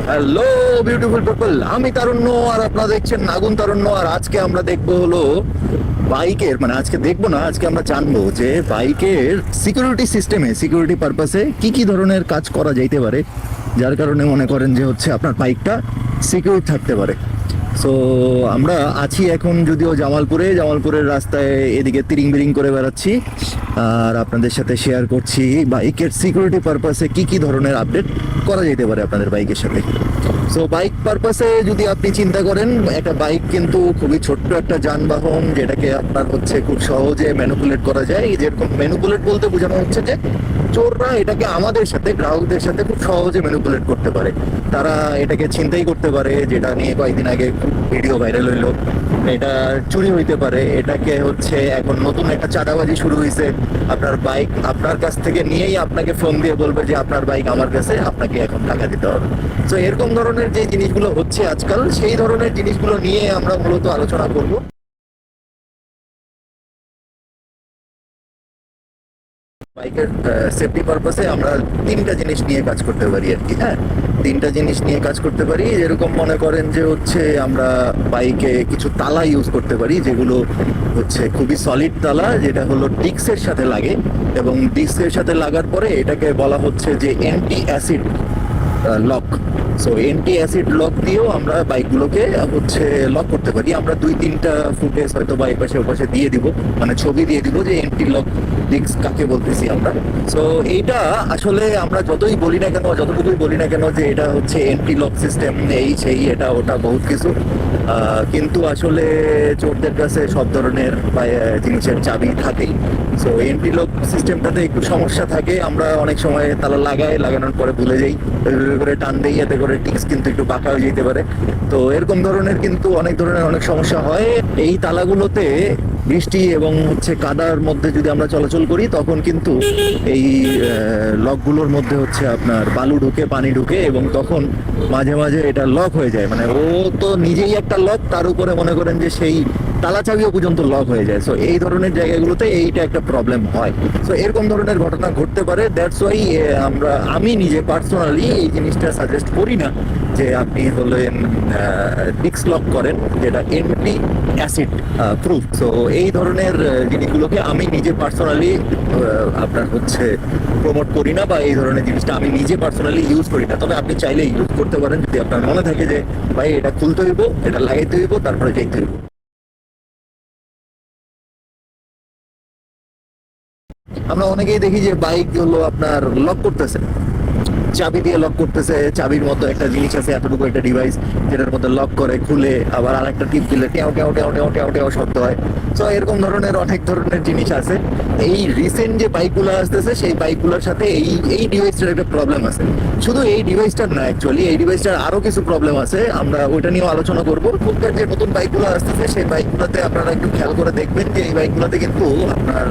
Hello beautiful people, আমি তারুণ্য আর আপনারা দেখছেন আগুন তারুণ্য। আর আজকে আমরা দেখবো হলো বাইকের, মানে আজকে দেখবো না, আজকে আমরা জানবো যে বাইকের সিকিউরিটি সিস্টেমে, সিকিউরিটি পারপাসে কি কি ধরনের কাজ করা যাইতে পারে, যার কারণে মনে করেন যে হচ্ছে আপনার বাইকটা সিকিউর থাকতে পারে। সো আমরা আছি এখন যদিও জামালপুরের রাস্তায়, এদিকে তিরিং বিরিং করে বেড়াচ্ছি আর আপনাদের সাথে শেয়ার করছি বাইকের সিকিউরিটি পারপাসে কি কি ধরনের আপডেট করা যেতে পারে আপনাদের বাইকের সাথে। সো বাইক পারপাসে যদি আপনি চিন্তা করেন, একটা বাইক কিন্তু খুবই ছোট্ট একটা যানবাহন, যেটাকে আপনার হচ্ছে খুব সহজে ম্যানিপুলেট করা যায়। যেরকম ম্যানিপুলেট বলতে বোঝানো হচ্ছে যে চোররা এটাকে আমাদের সাথে, গ্রাহকদের সাথে খুব সহজে ম্যানিপুলেট করতে পারে। তারা এটাকে ছিনতাই করতে পারে, যেটা নিয়ে কয়েকদিন আগে ভিডিও ভাইরাল হইলো। এটা চুরি হইতে পারে, এটাকে হচ্ছে এখন নতুন একটা চাঁদাবাজি শুরু হয়েছে। আপনার বাইক আপনার কাছ থেকে নিয়েই আপনাকে ফোন দিয়ে বলবে যে আপনার বাইক আমার কাছে, আপনাকে এখন টাকা দিতে হবে। তো এরকম ধরনের যে জিনিসগুলো হচ্ছে আজকাল, সেই ধরনের জিনিসগুলো নিয়ে আমরা মূলত আলোচনা করব। বাইকের সেফটি পারপাসে আমরা তিনটা জিনিস নিয়ে কাজ করতে পারি আর কি। হ্যাঁ, তিনটা জিনিস নিয়ে কাজ করতে পারি। যেরকম মনে করেন যে হচ্ছে আমরা বাইকে কিছু তালা ইউজ করতে পারি, যেগুলো হচ্ছে খুবই সলিড তালা, যেটা হলো ডিস্কের সাথে লাগে, এবং ডিস্কের সাথে লাগার পরে এটাকে বলা হচ্ছে যে anti acid lock. So anti acid lock দিয়েও আমরা বাইকগুলোকে হচ্ছে লক করতে পারি। আমরা 2-3টা ফুটেজ হয়তো বা এপাশে ওপাশে দিয়ে দিব, মানে ছবি দিয়ে দিব যে অ্যান্টি লক ডিস্ক কাকে বলতেছি আমরা। সো এইটা আসলে আমরা যতটুকুই বলি না কেন যে এটা হচ্ছে অ্যান্টি লক সিস্টেম, এই সেই এটা ওটা বহুত কিছু, কিন্তু আসলে চোরদের কাছে সব ধরনের জিনিসের চাবি থাকেই। সো অ্যান্টি লক সিস্টেমটাতে একটু সমস্যা থাকে। আমরা অনেক সময় তালা লাগানোর পরে ভুলে যাই, করে টান দেই, এতে করে টিক্স কিন্তু একটু বাঁকা হয়ে যেতে পারে। তো এরকম ধরনের কিন্তু অনেক সমস্যা হয় এই তালাগুলোতে। বৃষ্টি এবং হচ্ছে কাদার মধ্যে যদি আমরা চলাচল করি, তখন কিন্তু এই লকগুলোর মধ্যে হচ্ছে আপনার বালু ঢুকে, পানি ঢুকে, এবং তখন মাঝে মাঝে এটা লক হয়ে যায়। মানে ও তো নিজেই একটা লক, তার উপরে মনে করেন যে সেই তালা চাবিও পর্যন্ত লক হয়ে যায়। সো এই ধরনের জায়গাগুলোতে এইটা একটা প্রবলেম হয়। সো এরকম ধরনের ঘটনা ঘটতে পারে। দ্যাটস ওয়াই আমি নিজে পার্সোনালি এই জিনিসটা সাজেস্ট করি না যে আপনি হলেন ডিস্ক লক করেন, যেটা অ্যান্টি অ্যাসিড প্রুফ। সো এই ধরনের জিনিসগুলোকে আমি নিজে পার্সোনালি আপনার হচ্ছে প্রমোট করি না, বা এই ধরনের জিনিসটা আমি নিজে পার্সোনালি ইউজ করি না। তবে আপনি চাইলে ইউজ করতে পারেন যদি আপনার মনে থাকে যে ভাই এটা খুলতে হইব, এটা লাগাইতে হইব, তারপরে যাইতে হইব। আমরা অনেকেই দেখি যে বাইক হলো আপনার লক করতেছে, চাবি দিয়ে লক করতেছে। চাবির মতো একটা জিনিস আছে, এতটুকু একটা ডিভাইস, যেটার মধ্যে লক করে, খুলে, আবার আরেকটা টিপ দিলে টেও টেও টেও টেও টেও টেও শব্দ হয়। তো এরকম ধরনের অনেক ধরনের জিনিস আছে। এই রিসেন্ট যে বাইকগুলো আসতেছে, সেই বাইকগুলোর সাথে এই ডিভাইসটার একটা প্রবলেম আছে। শুধু এই ডিভাইসটার না, অ্যাকচুয়ালি এই ডিভাইসটার আরো কিছু প্রবলেম আছে, আমরা ওইটা নিয়েও আলোচনা করবো। ফুটকার যে নতুন বাইকগুলো আসতেছে, সেই বাইকগুলোতে আপনারা একটু খেয়াল করে দেখবেন যে এই বাইকগুলোতে কিন্তু আপনার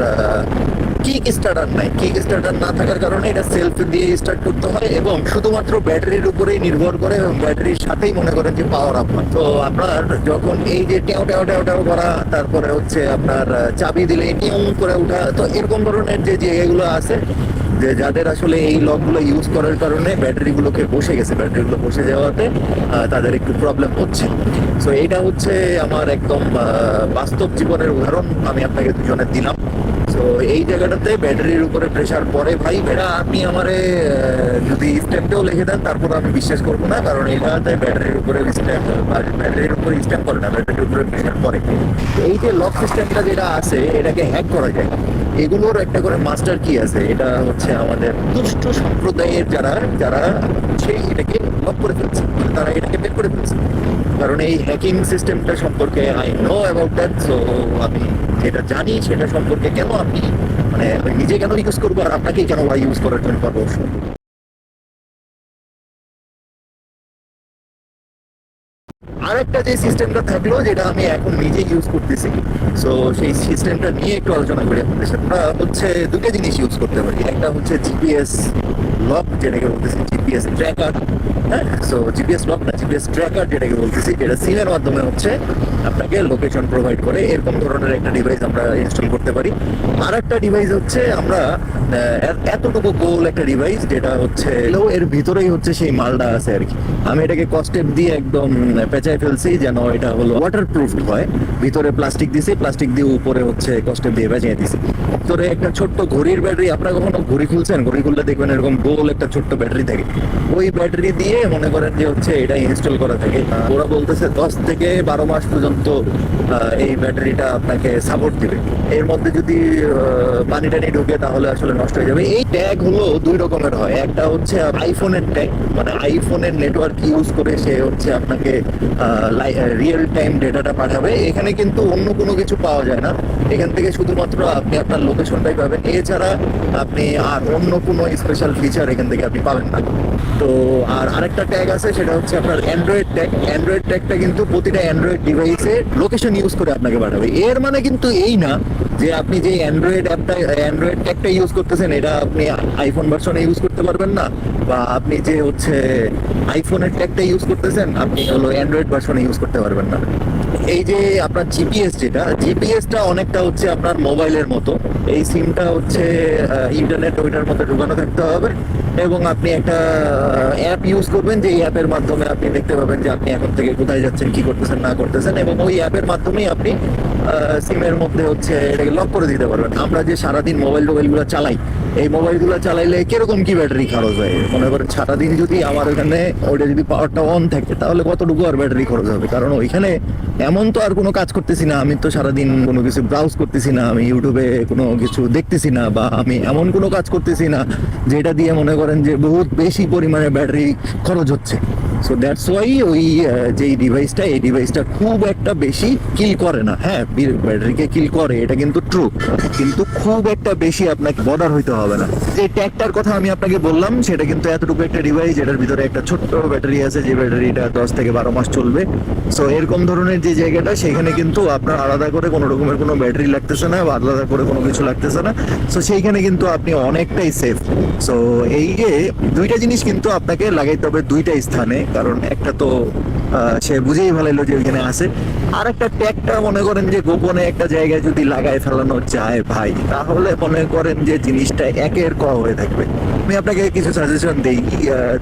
কিক স্টার্টার নাই। কিক স্টার্টার না থাকার কারণে এটা সেলফ দিয়ে স্টার্ট করতে হয়, এবং শুধুমাত্র ব্যাটারির উপরেই নির্ভর করে, এবং ব্যাটারির সাথেই মনে করেন যে পাওয়ার আপ হয়। তো আপনার যখন এই যে টেও টেও টেও টেও করা, তারপরে হচ্ছে আপনার চাবি দিলে টিউ করে ওঠা, তো এরকম ধরনের যে জায়গাগুলো আছে, যে যাদের আসলে এই লকগুলো ইউজ করার কারণে ব্যাটারিগুলোকে ব্যাটারিগুলো বসে যাওয়াতে তাদের একটু প্রবলেম হচ্ছে। সো এইটা হচ্ছে আমার একদম বাস্তব জীবনের উদাহরণ আমি আপনাকে দুজনের দিলাম। তো এই জায়গাটাতে ব্যাটারির উপরে প্রেসার পড়ে ভাই বেড়া, আপনি আমারে যদি স্ট্যাম্পটাও লিখে দেন, তারপর আমি বিশ্বাস করবো না, কারণ এটাতে ব্যাটারির উপরে স্ট্যাম্প করে না, ব্যাটারির উপরে প্রেসার পড়ে। এই যে লক সিস্টেমটা যেটা আছে, এটাকে হ্যাক করা যায়। এগুলোর একটা করে মাস্টার কি আছে, এটা হচ্ছে আমাদের দুষ্ট সম্প্রদায়ের যারা যারা সেই এটাকে লক করে ফেলছে, তারা এটাকে বের করে ফেলছে। কারণ এই হ্যাকিং সিস্টেমটা সম্পর্কে I know about that. So আমি যেটা জানি সেটা সম্পর্কে কেন আপনি, মানে নিজে কেন ইউজ করবো, আর আপনাকেই কেন ইউজ করার জন্য পরামর্শ। আরেকটা যে সিস্টেমটা থাকলো, যেটা আমি এখন নিজে ইউজ করতেছি, সো সেই সিস্টেমটা নিয়ে একটু আলোচনা করি আপনাদের সাথে। আমরা হচ্ছে দুটো জিনিস ইউজ করতে পারি। একটা হচ্ছে জিপিএস লক যেটাকে বলতেছি, জিপিএস ট্র্যাকার। হ্যাঁ, সো জিপিএস লক না, জিপিএস ট্র্যাকার যেটাকে বলতেছি, যেটা সিমের মাধ্যমে হচ্ছে আপনাকে লোকেশন প্রোভাইড করে, এরকম ধরনের একটা ডিভাইস আমরা ইনস্টল করতে পারি। আর একটা ডিভাইস হচ্ছে আমরা এতটুকু গোল একটা ডিভাইস যেটা হচ্ছে এর ভিতরেই হচ্ছে সেই মালটা আছে আর কি। আমি এটাকে কস্টেপ দিয়ে একদম পেঁচায় ফেলছি যেন এটা হলো ওয়াটার প্রুফ হয়। ভিতরে প্লাস্টিক দিছি, প্লাস্টিক দিয়ে উপরে হচ্ছে কস্টেপ দিয়ে পেঁচিয়ে দিছি। ভিতরে একটা ছোট্ট ঘড়ির ব্যাটারি, আপনারা কখনো ঘড়ি খুলছেন? ঘড়ি খুললে দেখবেন এরকম গোল একটা ছোট্ট ব্যাটারি থাকে। ওই ব্যাটারি দিয়ে মনে করেন যে হচ্ছে এটা ইনস্টল করা থাকে। ওরা বলতেছে 10 থেকে 12 মাস পর্যন্ত এই ব্যাটারিটা আপনাকে সাপোর্ট দিবে। এর মধ্যে যদি পানি টানি ঢুকে তাহলে আসলে নষ্ট হয়ে যাবে। এই ট্যাগ হলো দুই রকমের হয়। একটা হচ্ছে আইফোনের ট্যাগ, মানে আইফোনের নেটওয়ার্ক ইউজ করে সে হচ্ছে আপনাকে রিয়েল টাইম ডেটাটা পাঠাবে। এখানে কিন্তু অন্য কোনো কিছু পাওয়া যায় না, এখান থেকে শুধুমাত্র আপনি আপনার লোকেশনটাই পাবেন। এছাড়া আপনি আর অন্য কোনো স্পেশাল ফিচার এখান থেকে আপনি পাবেন না। তো আর আরেকটা ট্যাগ আছে, সেটা হচ্ছে আপনার অ্যান্ড্রয়েড ট্যাগ। অ্যান্ড্রয়েড ট্যাগটা কিন্তু প্রতিটা অ্যান্ড্রয়েড ডিভাইসে লোকেশন ইউজ করে আপনাকে পাঠাবে। এর মানে কিন্তু এই না যে আপনি যে অ্যান্ড্রয়েড ট্যাগটা ইউজ করতেছেন এটা আপনি আইফোন ভার্সনে ইউজ করতে পারবেন না, বা আপনি যে হচ্ছে আইফোনের ট্যাগটা ইউজ করতেছেন আপনি হলো অ্যান্ড্রয়েড ভার্সনে ইউজ করতে পারবেন না। এই যে আপনার জিপিএস, যেটা জিপিএসটা অনেকটা হচ্ছে আপনার মোবাইলের মতো। এই সিমটা হচ্ছে ইন্টারনেট ওইটার মধ্যে ঢুকানো থাকতে হবে, এবং আপনি একটা অ্যাপ ইউজ করবেন, যে অ্যাপের মাধ্যমে আপনি দেখতে পাবেন যে আপনি এখন থেকে কোথায় যাচ্ছেন, কি করতেছেন না করতেছেন, এবং ওই অ্যাপের মাধ্যমেই আপনি সিমের মধ্যে হচ্ছে এটাকে লক করে দিতে পারবেন। আমরা যে সারাদিন মোবাইলগুলো চালাই, এই মোবাইলগুলো চালাইলে কিরকম কি ব্যাটারি খরচ হয় মনে করেন? সারাদিন যদি আমার ওখানে ওইটা যদি পাওয়ারটা অন থাকে তাহলে কতটুকু আর ব্যাটারি খরচ হবে? কারণ ওইখানে এমন তো আর কোনো কাজ করতেছি না, আমি তো সারাদিন কোনো কিছু ব্রাউজ করতেছি না, আমি ইউটিউবে কোনো কিছু দেখতেছি না, বা আমি এমন কোনো কাজ করতেছি না যেটা দিয়ে মনে করেন যে বহুত বেশি পরিমাণে ব্যাটারি খরচ হচ্ছে। সো দ্যাটস ওয়াই ওই যে ডিভাইসটা, এই ডিভাইসটা খুব একটা বেশি কিল করে না। হ্যাঁ, ব্যাটারিকে কিল করে, এটা কিন্তু ট্রু, কিন্তু খুব একটা বেশি আপনাকে বর্ডার হইতে হবে না। যে ট্যাগটার কথা আমি আপনাকে বললাম সেটা কিন্তু এতটুকু একটা ডিভাইস, যেটার ভিতরে একটা ছোট্ট ব্যাটারি আছে, যে ব্যাটারিটা 10 থেকে 12 মাস চলবে। সো এরকম ধরনের যে জায়গাটা, সেখানে কিন্তু আপনার আলাদা করে কোনো রকমের কোনো ব্যাটারি লাগতেছে না, বা আলাদা করে কোনো কিছু লাগতেছে না। সো সেইখানে কিন্তু আপনি অনেকটাই সেফ। সো এই যে দুইটা জিনিস কিন্তু আপনাকে লাগাইতে হবে দুইটা স্থানে, কারণ একটা তো সে বুঝেই ভালো যে ওইখানে আছে, আর একটা ট্যাগটা মনে করেন যে গোপনে একটা জায়গায় যদি লাগায় ফেলানো যায় ভাই, তাহলে মনে করেন যে জিনিসটা একের ক হয়ে থাকবে। আমি আপনাকে কিছু সাজেশন দিই,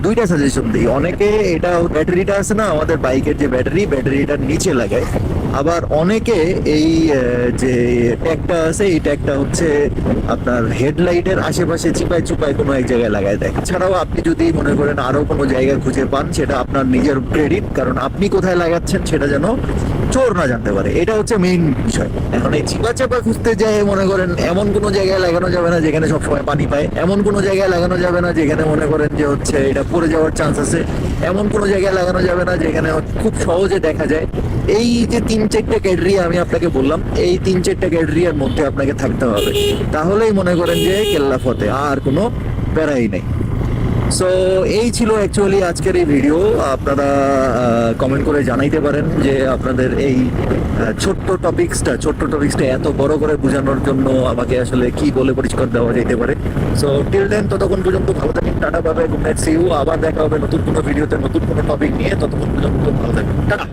দুইটা সাজেশন দিই। অনেকে এটা ব্যাটারিটা আছে না আমাদের বাইকের যে ব্যাটারিটার নিচে লাগায়, আবার অনেকে এই যে ট্যাগটা আছে, এই ট্যাগটা হচ্ছে আপনার হেডলাইটের আশেপাশে চিপায় চুপায় কোনো এক জায়গায় লাগায় দেয়। এছাড়াও আপনি যদি মনে করেন আরো কোনো জায়গা খুঁজে পান, সেটা আপনার নিজের ক্রেডিট, কারণ আপনি কোথায় লাগাচ্ছেন সেটা যেন চোর না জানতে পারে, এটা হচ্ছে মেইন বিষয়। এখন এই চিপা চাপা খুঁজতে যায় মনে করেন এমন কোনো জায়গায় লাগানো যাবে না যেখানে সবসময় পানি পায়, এমন কোনো জায়গায় লাগানো যাবে না যেখানে মনে করেন যে হচ্ছে এটা পড়ে যাওয়ার চান্স আছে, এমন কোনো জায়গায় লাগানো যাবে না যেখানে খুব সহজে দেখা যায়। এই যে 3-4টা ক্যাটেগরি আমি আপনাকে বললাম, এই 3-4টা ক্যাটেগরির মধ্যে আপনাকে থাকতে হবে, তাহলেই মনে করেন যে কেল্লা ফতে, আর কোনো প্যারাই নেই। সো এই ছিল অ্যাকচুয়ালি আজকের এই ভিডিও। আপনারা কমেন্ট করে জানাইতে পারেন যে আপনাদের এই ছোট্ট টপিক্সটা এত বড় করে বোঝানোর জন্য আমাকে আসলে কি বলে পরিষ্কার দেওয়া যেতে পারে। সো টিল দেন, ততক্ষণ পর্যন্ত ভালো থাকেন, tata, bye bye, good night, see you. আবার দেখা হবে নতুন কোনো ভিডিওতে নতুন কোনো টপিক নিয়ে, ততক্ষণ পর্যন্ত ভালো থাকবেন, টাটা।